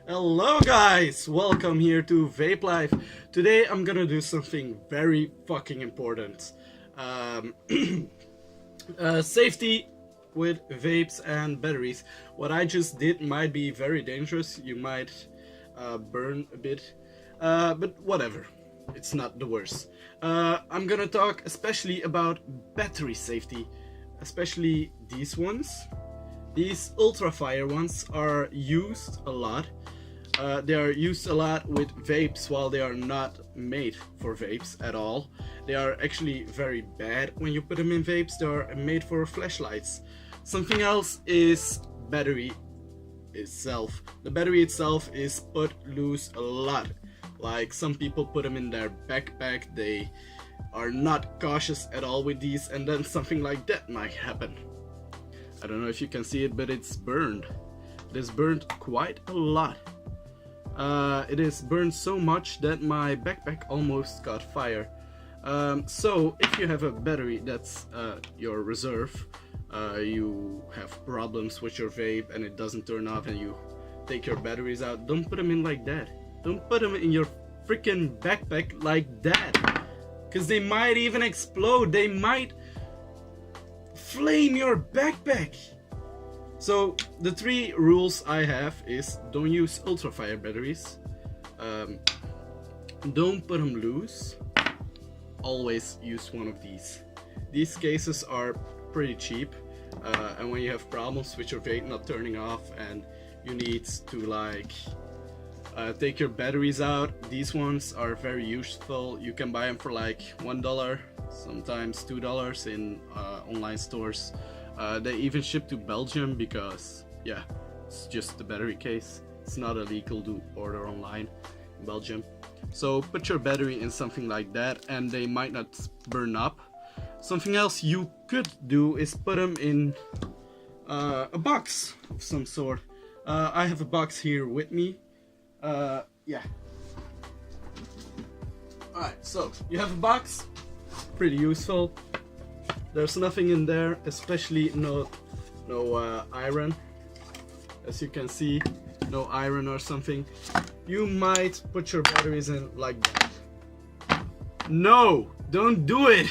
Hello guys, welcome here to Vape Life. Today I'm gonna do something very fucking important. Um, Safety with vapes and batteries. What I just did might be very dangerous. You might burn a bit, but whatever. It's not the worst. I'm gonna talk especially about battery safety, especially these ones. These ultra fire ones are used a lot. They are used a lot with vapes while they are not made for vapes at all. They are actually very bad when you put them in vapes. They are made for flashlights. Something else is battery itself. The battery itself is put loose a lot. Like some people put them in their backpack. They are not cautious at all with these, and then something like that might happen. I don't know if you can see it, but it's burned. It is burned quite a lot. It is burned so much that my backpack almost got fire. So if you have a battery that's your reserve, you have problems with your vape and it doesn't turn off and you take your batteries out, don't put them in like that. Don't put them in your freaking backpack like that, because they might even explode. They might flame your backpack. So the three rules I have is: don't use ultrafire batteries, don't put them loose, always use one of these. These cases are pretty cheap, and when you have problems with your vape not turning off and you need to take your batteries out, these ones are very useful. You can buy them for like $1, sometimes $2 in online stores. They even ship to Belgium because, yeah, it's just the battery case. It's not illegal to order online in Belgium. So put your battery in something like that and they might not burn up. Something else you could do is put them in a box of some sort. I have a box here with me. Yeah. Alright, so you have a box, pretty useful. There's nothing in there, especially no iron. As you can see, no iron or something. You might put your batteries in like that. No, don't do it.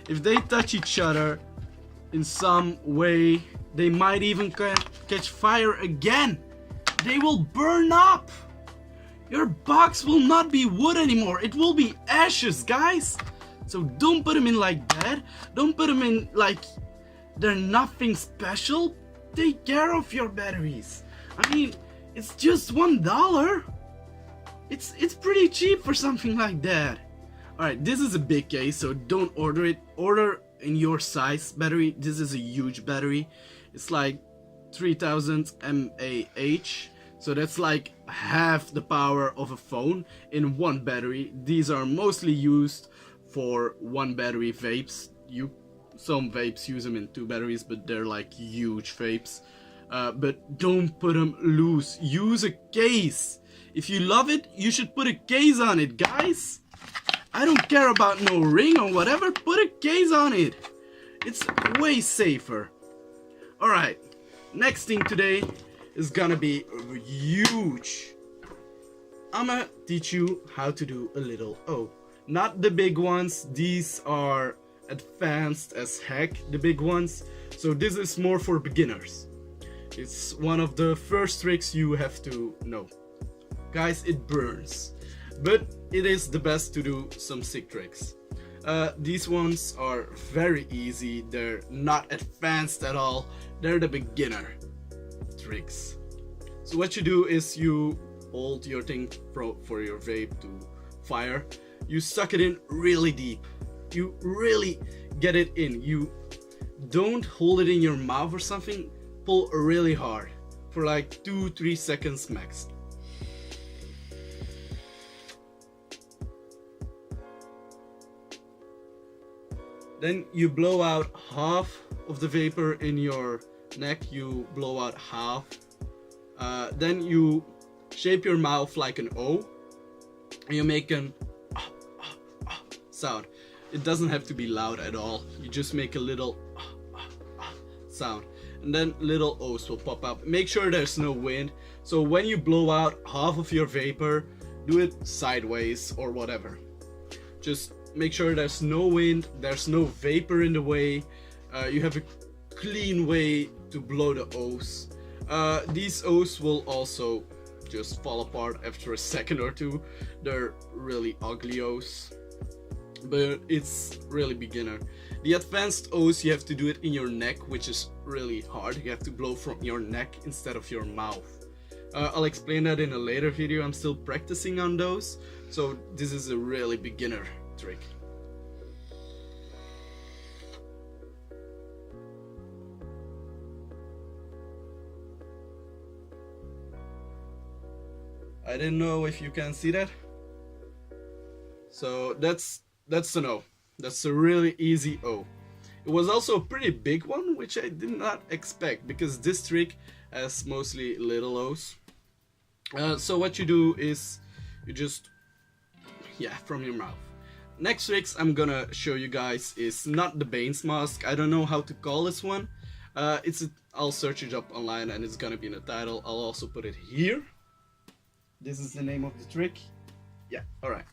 If they touch each other in some way, they might even catch fire again. They will burn up. Your box will not be wood anymore. It will be ashes, guys. So don't put them in like that. Don't put them in like they're nothing special. Take care of your batteries. I mean, it's just $1. It's pretty cheap for something like that. Alright, this is a big case, so don't order it. Order in your size battery. This is a huge battery. It's like 3000 mAh. So that's like half the power of a phone in one battery. These are mostly used for one battery vapes. Some vapes use them in two batteries, but they're like huge vapes. But don't put them loose. Use a case. If you love it, you should put a case on it, guys. I don't care about no ring or whatever. Put a case on it. It's way safer. Alright, next thing today is gonna be huge. I'm gonna teach you how to do a little O. Not the big ones, these are advanced as heck, the big ones. So this is more for beginners. It's one of the first tricks you have to know. Guys, it burns, but it is the best to do some sick tricks. These ones are very easy, they're not advanced at all, they're the beginner tricks. So what you do is you hold your thing for your vape to fire. You suck it in really deep. You really get it in. You don't hold it in your mouth or something. Pull really hard for like 2-3 seconds max. Then you blow out half of the vapor in your neck. You blow out half. Then you shape your mouth like an O and you make an sound. It doesn't have to be loud at all. You just make a little sound. and then little O's will pop up. Make sure there's no wind, so when you blow out half of your vapor, do it sideways or whatever. Just make sure there's no wind, there's no vapor in the way, you have a clean way to blow the O's. These O's will also just fall apart after a second or two. They're really ugly O's, but it's really beginner. The advanced O's, you have to do it in your neck, which is really hard. You have to blow from your neck instead of your mouth. I'll explain that in a later video. I'm still practicing on those, so this is a really beginner trick. I didn't know if you can see that. So that's an O. That's a really easy O. It was also a pretty big one, which I did not expect, because this trick has mostly little O's. So what you do is you just, from your mouth. Next tricks I'm gonna show you guys is not the Bane's mask. I don't know how to call this one. I'll search it up online and it's gonna be in the title. I'll also put it here. This is the name of the trick. Yeah, alright.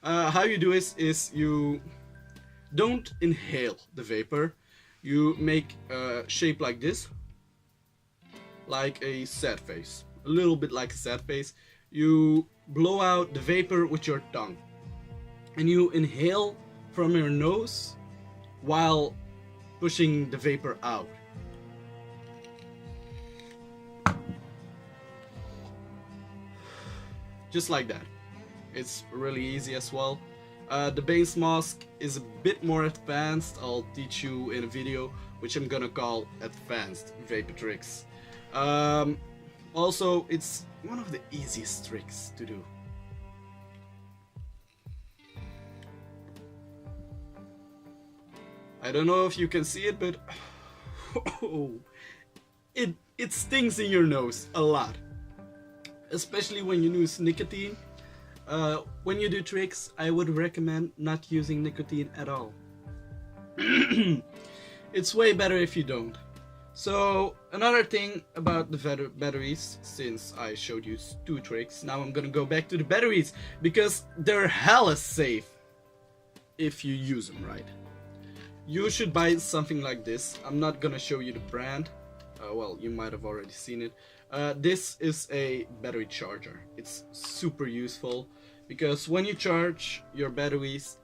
How you do this is you don't inhale the vapor. You make a shape like this, like a sad face, a little bit like a sad face. You blow out the vapor with your tongue, and you inhale from your nose while pushing the vapor out. Just like that. It's really easy as well. The Bane's mask is a bit more advanced. I'll teach you in a video, which I'm gonna call advanced vapor tricks. Also, it's one of the easiest tricks to do. I don't know if you can see it, but it stings in your nose a lot, especially when you use nicotine. When you do tricks, I would recommend not using nicotine at all. It's way better if you don't. So another thing about the batteries, since I showed you 2 tricks, now I'm gonna go back to the batteries, because they're hella safe if you use them right. You should buy something like this. I'm not gonna show you the brand. Well, you might have already seen it. This is a battery charger. It's super useful, because when you charge your batteries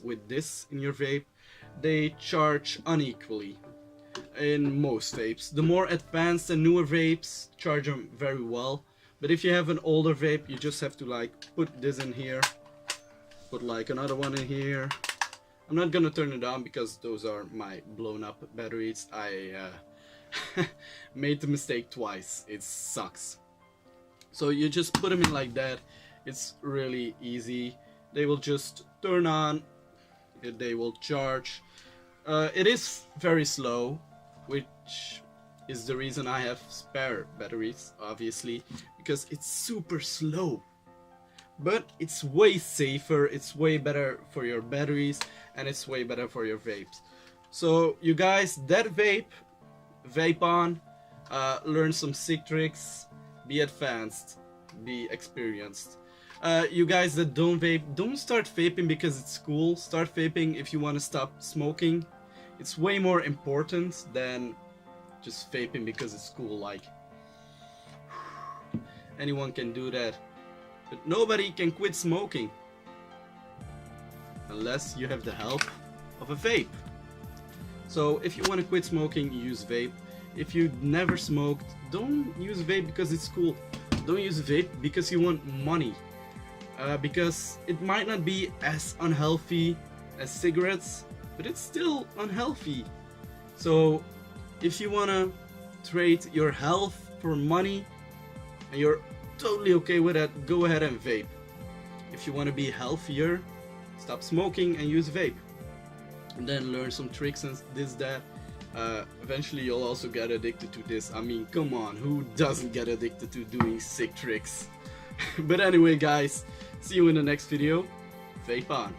with this in your vape, they charge unequally in most vapes. The more advanced and newer vapes charge them very well, but if you have an older vape, you just have to like put this in here, put like another one in here. I'm not gonna turn it on because those are my blown up batteries. I made the mistake twice. It sucks. So you just put them in like that. It's really easy. They will just turn on, they will charge. It is very slow, which is the reason I have spare batteries, obviously, because it's super slow. But it's way safer, it's way better for your batteries, and it's way better for your vapes. So you guys, that vape on, learn some sick tricks, be advanced, be experienced. You guys that don't vape, don't start vaping because it's cool. Start vaping if you want to stop smoking. It's way more important than just vaping because it's cool. Like, anyone can do that, but nobody can quit smoking unless you have the help of a vape. So if you want to quit smoking, use vape. If you never smoked, don't use vape because it's cool. Don't use vape because you want money. Because it might not be as unhealthy as cigarettes, but it's still unhealthy. So if you want to trade your health for money and you're totally okay with that, go ahead and vape. If you want to be healthier, stop smoking and use vape. And then learn some tricks and this, that. Eventually you'll also get addicted to this. I mean, come on, who doesn't get addicted to doing sick tricks? But anyway guys, see you in the next video. Vape on.